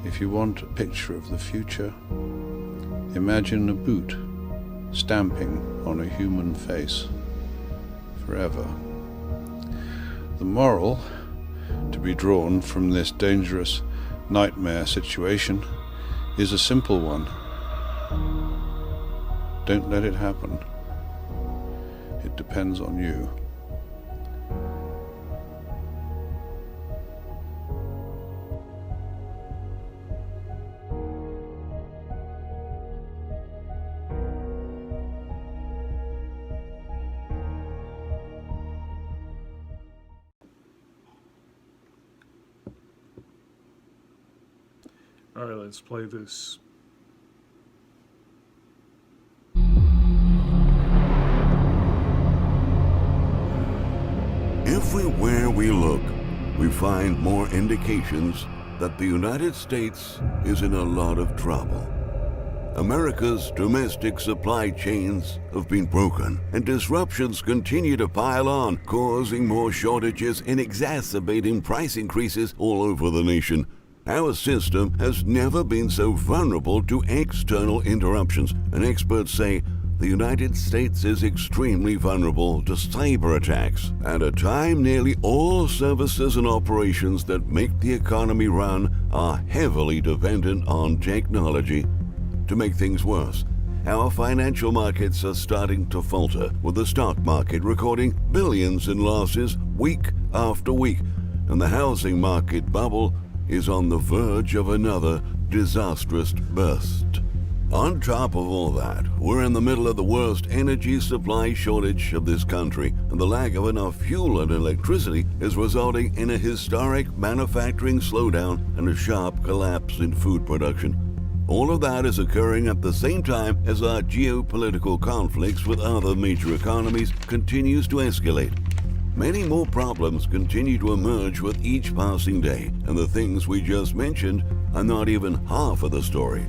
If you want a picture of the future, imagine a boot stamping on a human face forever. The moral to be drawn from this dangerous nightmare situation is a simple one. Don't let it happen. It depends on you. Alright, let's play this. Everywhere we look, we find more indications that the United States is in a lot of trouble. America's domestic supply chains have been broken, and disruptions continue to pile on, causing more shortages and exacerbating price increases all over the nation. Our system has never been so vulnerable to external interruptions, and experts say the United States is extremely vulnerable to cyber attacks at a time nearly all services and operations that make the economy run are heavily dependent on technology. To make things worse, our financial markets are starting to falter, with the stock market recording billions in losses week after week, and the housing market bubble is on the verge of another disastrous burst. On top of all that, we're in the middle of the worst energy supply shortage of this country, and the lack of enough fuel and electricity is resulting in a historic manufacturing slowdown and a sharp collapse in food production. All of that is occurring at the same time as our geopolitical conflicts with other major economies continues to escalate. Many more problems continue to emerge with each passing day, and the things we just mentioned are not even half of the story.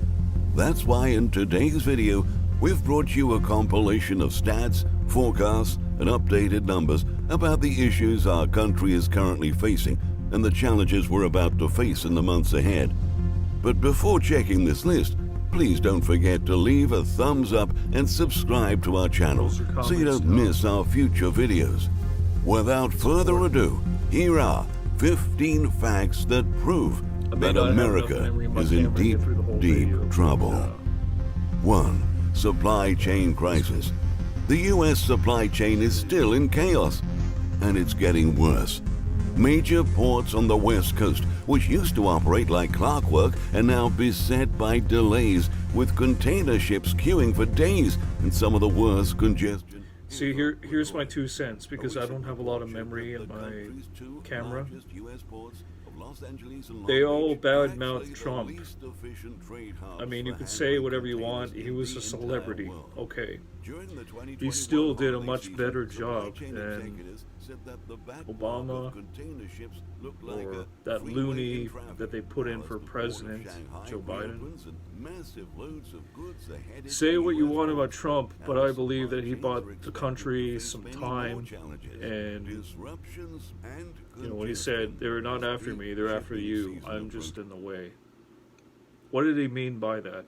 That's why in today's video, we've brought you a compilation of stats, forecasts, and updated numbers about the issues our country is currently facing and the challenges we're about to face in the months ahead. But before checking this list, please don't forget to leave a thumbs up and subscribe to our channel so you don't miss our future videos. Without further ado, here are 15 facts that prove that America is in deep, deep trouble. 1. Supply chain crisis. The U.S. supply chain is still in chaos, and it's getting worse. Major ports on the West Coast, which used to operate like clockwork, are now beset by delays, with container ships queuing for days and some of the worst congestion. See, here's my 2 cents, because I don't have a lot of memory in my camera. They all badmouth Trump. I mean, you could say whatever you want. He was a celebrity. Okay. He still did a much better job than Obama or that loony that they put in for president, Joe Biden. Say what you want about Trump, but I believe that he bought the country some time, and you know, when he said, "They're not after me, they're after you, I'm just in the way." What did he mean by that?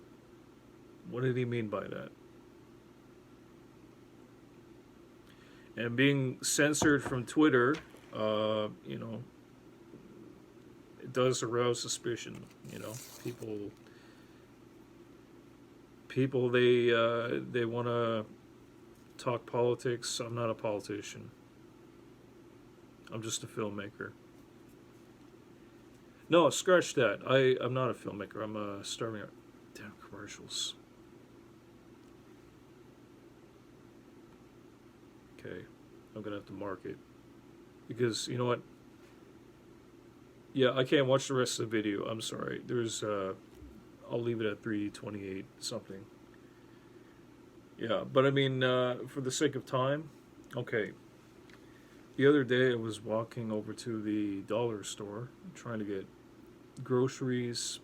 What did he mean by that? And being censored from Twitter, you know, it does arouse suspicion. You know, people they want to talk politics. I'm not a politician. I'm just a filmmaker. No, scratch that. I'm not a filmmaker. I'm a starving. Damn commercials. Okay, I'm gonna have to mark it because you know what? Yeah, I can't watch the rest of the video. I'm sorry. There's I'll leave it at 3:28 something. Yeah, but I mean, for the sake of time, okay. The other day I was walking over to the dollar store trying to get groceries.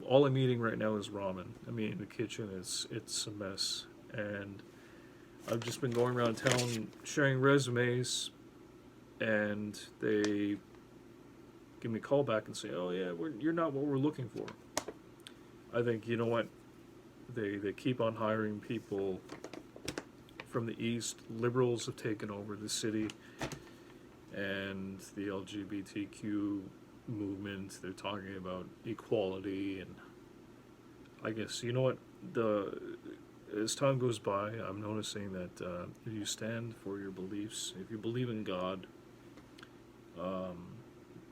All I'm eating right now is ramen. I mean, in the kitchen it's a mess, and I've just been going around town sharing resumes, and they give me a call back and say, "Oh yeah, you're not what we're looking for." I think you know what, they keep on hiring people from the East. Liberals have taken over the city, and the LGBTQ movement. They're talking about equality, and I guess you know what as time goes by, I'm noticing that if you stand for your beliefs, if you believe in God,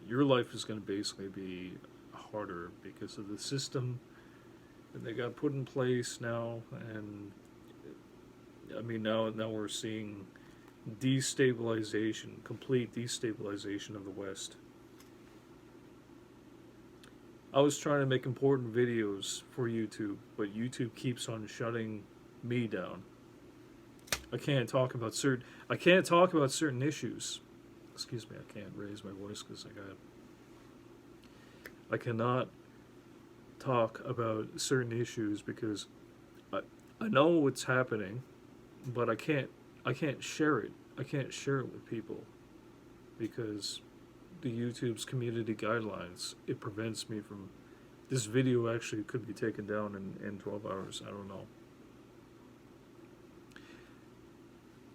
your life is going to basically be harder because of the system that they got put in place now. And I mean, now we're seeing destabilization, complete destabilization of the West. I was trying to make important videos for YouTube, but YouTube keeps on shutting me down. I can't talk about certain issues. Excuse me, I can't raise my voice because I cannot talk about certain issues because I know what's happening, but I can't share it. I can't share it with people because the YouTube's community guidelines, it prevents me from. This video actually could be taken down in 12 hours. I don't know.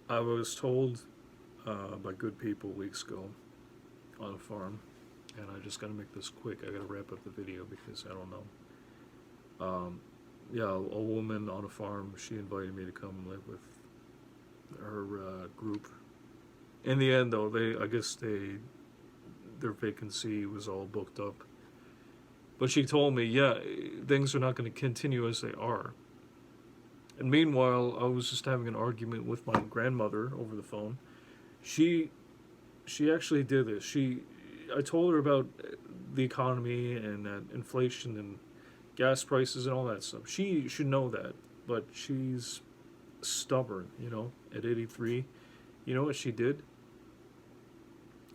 I was told by good people weeks ago on a farm, and I just got to make this quick. I got to wrap up the video because I don't know. Yeah, a woman on a farm, she invited me to come live with her group. In the end, though, I guess their vacancy was all booked up. But she told me, yeah, things are not going to continue as they are. And meanwhile, I was just having an argument with my grandmother over the phone. She actually did this. I told her about the economy and inflation and gas prices and all that stuff. She should know that, but she's stubborn, you know, at 83. You know what she did?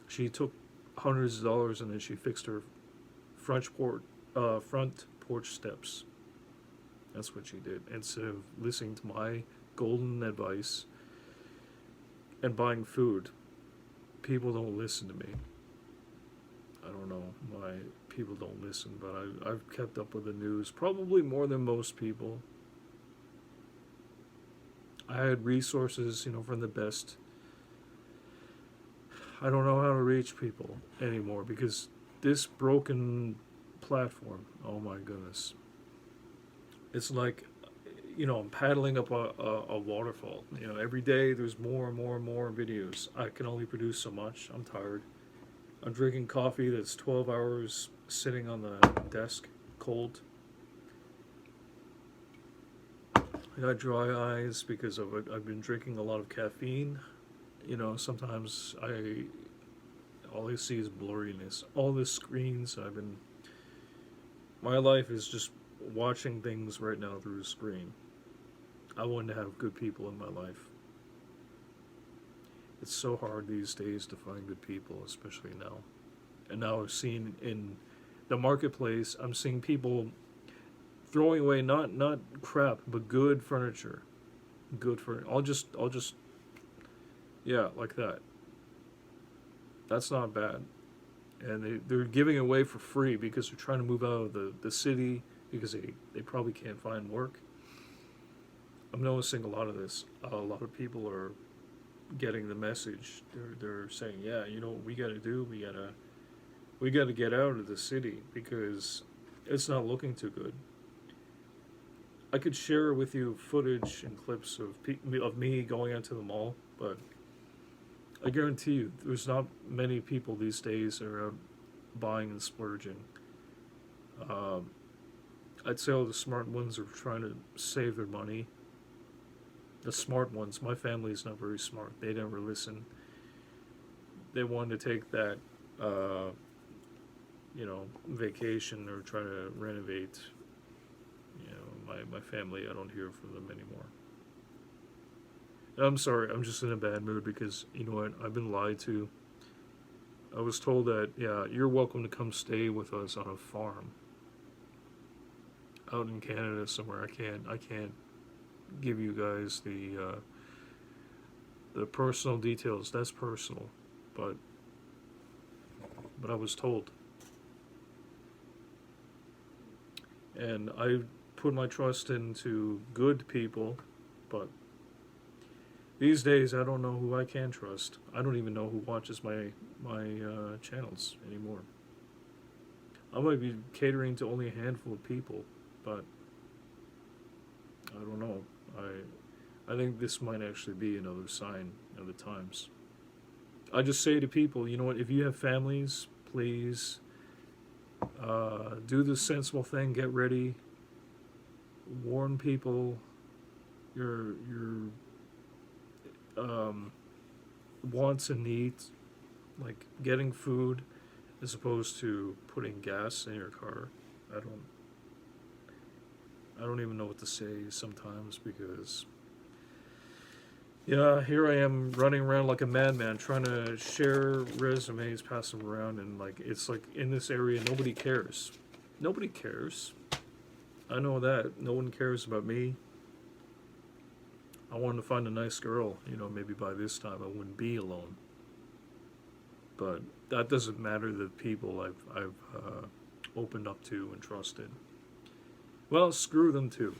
She took hundreds of dollars and then she fixed her front porch steps. That's what she did. Instead of listening to my golden advice and buying food, people don't listen to me. I don't know why people don't listen, but I've kept up with the news probably more than most people. I had resources, you know, from the best. I don't know how to reach people anymore because this broken platform, oh my goodness. It's like, you know, I'm paddling up a waterfall. You know, every day there's more and more and more videos. I can only produce so much. I'm tired. I'm drinking coffee that's 12 hours sitting on the desk, cold. I got dry eyes because I've been drinking a lot of caffeine. You know, sometimes all I see is blurriness. All the screens my life is just watching things right now through a screen. I want to have good people in my life. It's so hard these days to find good people, especially now. And now I've seen in the marketplace, I'm seeing people throwing away not crap, but good furniture. Good for I'll just yeah, like that. That's not bad. And they're giving it away for free because they're trying to move out of the city because they probably can't find work. I'm noticing a lot of this. A lot of people are getting the message. They're saying, yeah, you know what we got to do? We got to get out of the city because it's not looking too good. I could share with you footage and clips of me going out to the mall, but I guarantee you, there's not many people these days that are out buying and splurging. I'd say all the smart ones are trying to save their money. The smart ones, my family is not very smart. They never listen. They wanted to take that, vacation or try to renovate. My family, I don't hear from them anymore. And I'm sorry, I'm just in a bad mood because, you know what, I've been lied to. I was told that, yeah, you're welcome to come stay with us on a farm out in Canada somewhere. I can't give you guys the personal details. That's personal, but I was told, and I put my trust into good people, but these days I don't know who I can trust. I don't even know who watches my channels anymore. I might be catering to only a handful of people, but I don't know. I think this might actually be another sign of the times. I just say to people, you know what, if you have families, please do the sensible thing, get ready, warn people your wants and needs, like getting food as opposed to putting gas in your car. I don't even know what to say sometimes because, yeah, here I am running around like a madman trying to share resumes, pass them around, and it's like in this area nobody cares. Nobody cares. I know that. No one cares about me. I wanted to find a nice girl, maybe by this time I wouldn't be alone. But that doesn't matter to the people I've opened up to and trusted. Well, screw them too.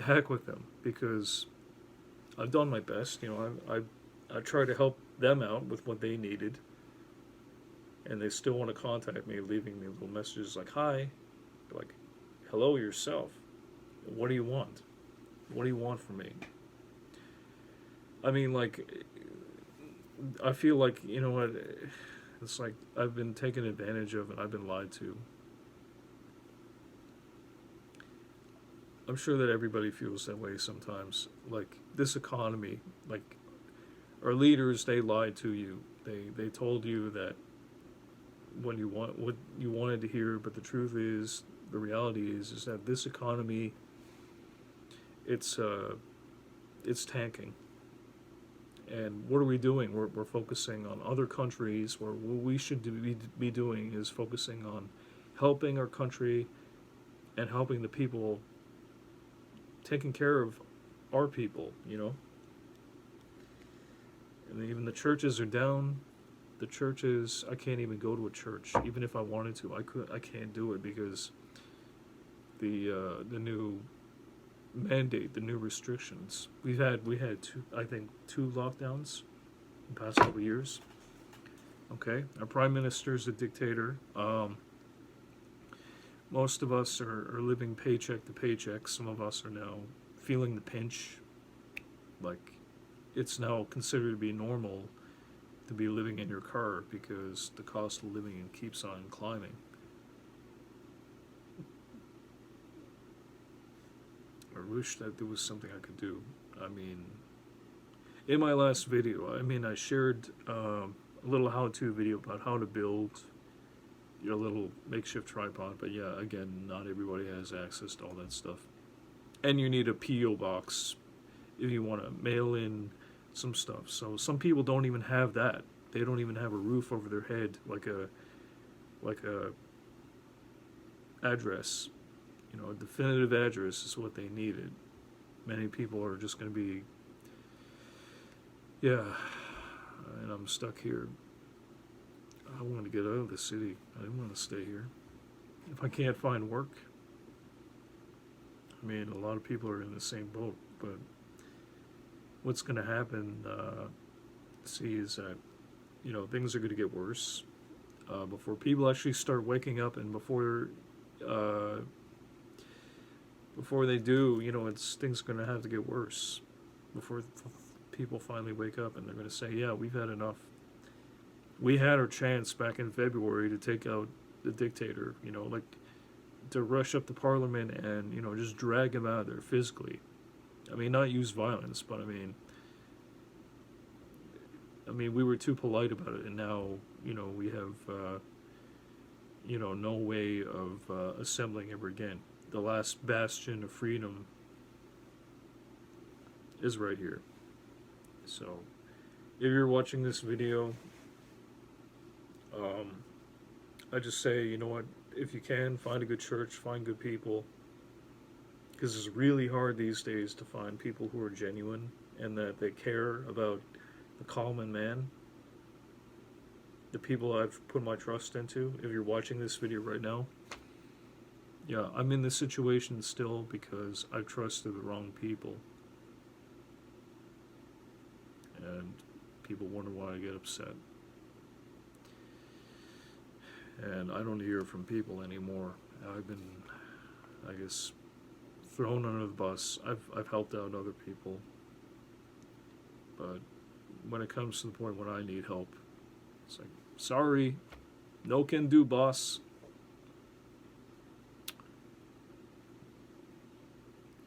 Heck with them, because I've done my best. I try to help them out with what they needed, and they still want to contact me, leaving me little messages like, "Hi," like, "Hello yourself. What do you want? What do you want from me?" I mean, I feel like, you know what, it's like I've been taken advantage of and I've been lied to. I'm sure that everybody feels that way sometimes. Like, this economy, like, our leaders, they lied to you. They told you that what you wanted to hear, but the truth is, the reality is that this economy, it's tanking. And what are we doing? We're focusing on other countries, where what we should be doing is focusing on helping our country and helping the people, taking care of our people, And even the churches are down. The churches, I can't even go to a church, even if I wanted to. I can't do it because the new mandate, the new restrictions. We had two lockdowns in the past couple of years. Okay, our prime minister's a dictator. Most of us are living paycheck to paycheck. Some of us are now feeling the pinch. Like, it's now considered to be normal to be living in your car because the cost of living keeps on climbing. I wish that there was something I could do. I mean, in my last video, I shared a little how-to video about how to build your little makeshift tripod. But yeah, again, not everybody has access to all that stuff. And you need a P.O. box if you want to mail in some stuff. So some people don't even have that. They don't even have a roof over their head, like a address. A definitive address is what they needed. Many people are just going to be, and I'm stuck here. I wanted to get out of the city. I didn't want to stay here. If I can't find work, I mean, a lot of people are in the same boat, but what's going to happen, see, is that, things are going to get worse before people actually start waking up, and uh, before they do, things are going to have to get worse before people finally wake up, and they're going to say, yeah, we've had enough. We had our chance back in February to take out the dictator, like to rush up to Parliament and, just drag him out there physically. I mean, not use violence, but I mean, we were too polite about it, and now, we have, no way of assembling ever again. The last bastion of freedom is right here. So, if you're watching this video, I just say, you know what, if you can, find a good church, find good people, because it's really hard these days to find people who are genuine and that they care about the common man, the people I've put my trust into. If you're watching this video right now, yeah, I'm in this situation still because I've trusted the wrong people. And people wonder why I get upset. And I don't hear from people anymore. I've been, I guess, thrown under the bus. I've helped out other people. But when it comes to the point when I need help, it's like, sorry, no can do, boss.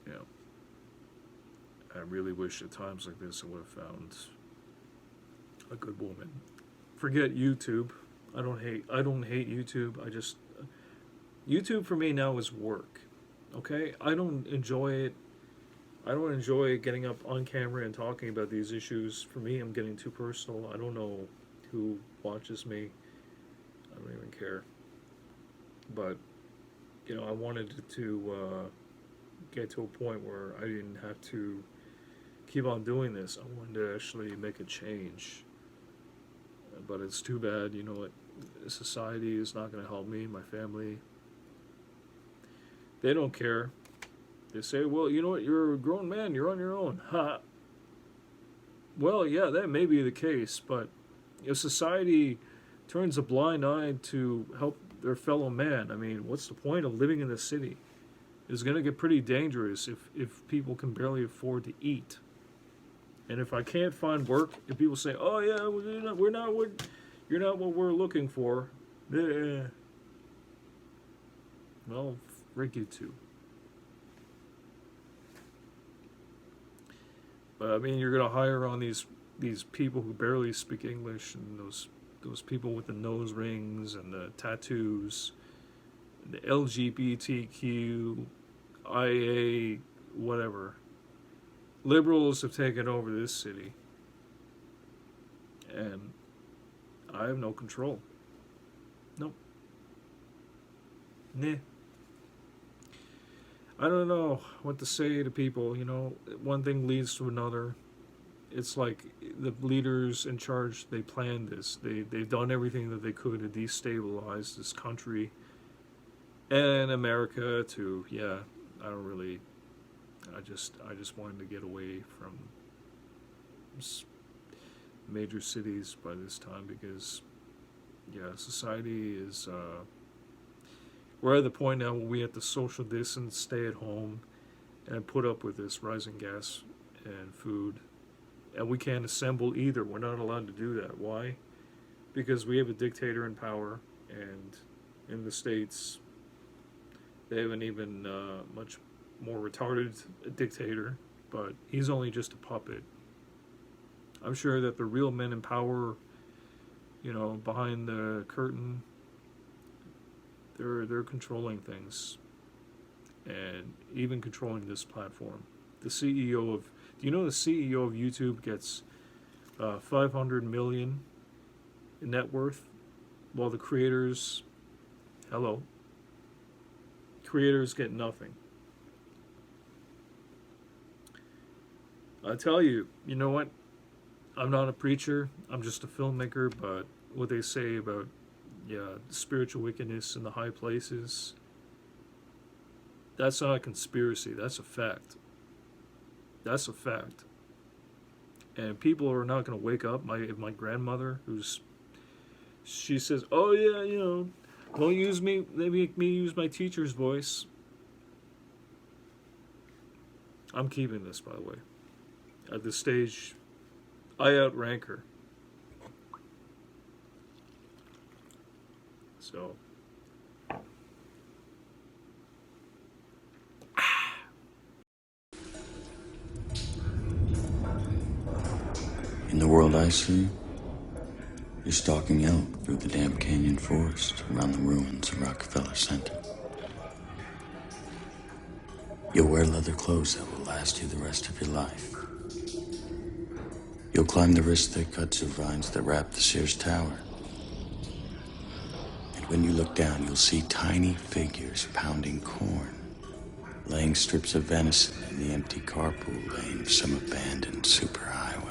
Yeah. I really wish at times like this I would have found a good woman. Forget YouTube. I don't hate YouTube. YouTube for me now is work. Okay? I don't enjoy it. I don't enjoy getting up on camera and talking about these issues. For me, I'm getting too personal. I don't know who watches me. I don't even care. But, I wanted to get to a point where I didn't have to keep on doing this. I wanted to actually make a change. But it's too bad, what, society is not going to help me, my family. They don't care. They say, well, you know what, you're a grown man, you're on your own. Ha! Well, yeah, that may be the case, but if society turns a blind eye to help their fellow man, I mean, what's the point of living in the city? It's going to get pretty dangerous if people can barely afford to eat. And if I can't find work, if people say, oh yeah, you're not what we're looking for, well, frick you too. But I mean, you're gonna hire on these people who barely speak English, and those people with the nose rings and the tattoos, and the LGBTQ, IA, whatever. Liberals have taken over this city, and I have no control. Nope. Nah. I don't know what to say to people, one thing leads to another. It's like the leaders in charge, they planned this. They've done everything that they could to destabilize this country and America too. Yeah, I just wanted to get away from major cities by this time because, yeah, society is, we're at the point now where we have to social distance, stay at home, and put up with this rising gas and food. And we can't assemble either. We're not allowed to do that. Why? Because we have a dictator in power, and in the States, they have an even much more retarded dictator, but he's only just a puppet. I'm sure that the real men in power, behind the curtain, they're controlling things, and even controlling this platform. The CEO of the CEO of YouTube gets 500 million in net worth, while the creators get nothing. I tell you, you know what? I'm not a preacher. I'm just a filmmaker. But what they say about, spiritual wickedness in the high places, That's not a conspiracy. That's a fact. That's a fact. And people are not going to wake up. My grandmother, she says, "Oh yeah, don't use me. They make me use my teacher's voice." I'm keeping this, by the way. At this stage, I outrank her. So. In the world I see, you're stalking out through the damp canyon forest around the ruins of Rockefeller Center. You'll wear leather clothes that will last you the rest of your life. You'll climb the wrist-thick kudzu vines that wrap the Sears Tower. And when you look down, you'll see tiny figures pounding corn, laying strips of venison in the empty carpool lane of some abandoned superhighway.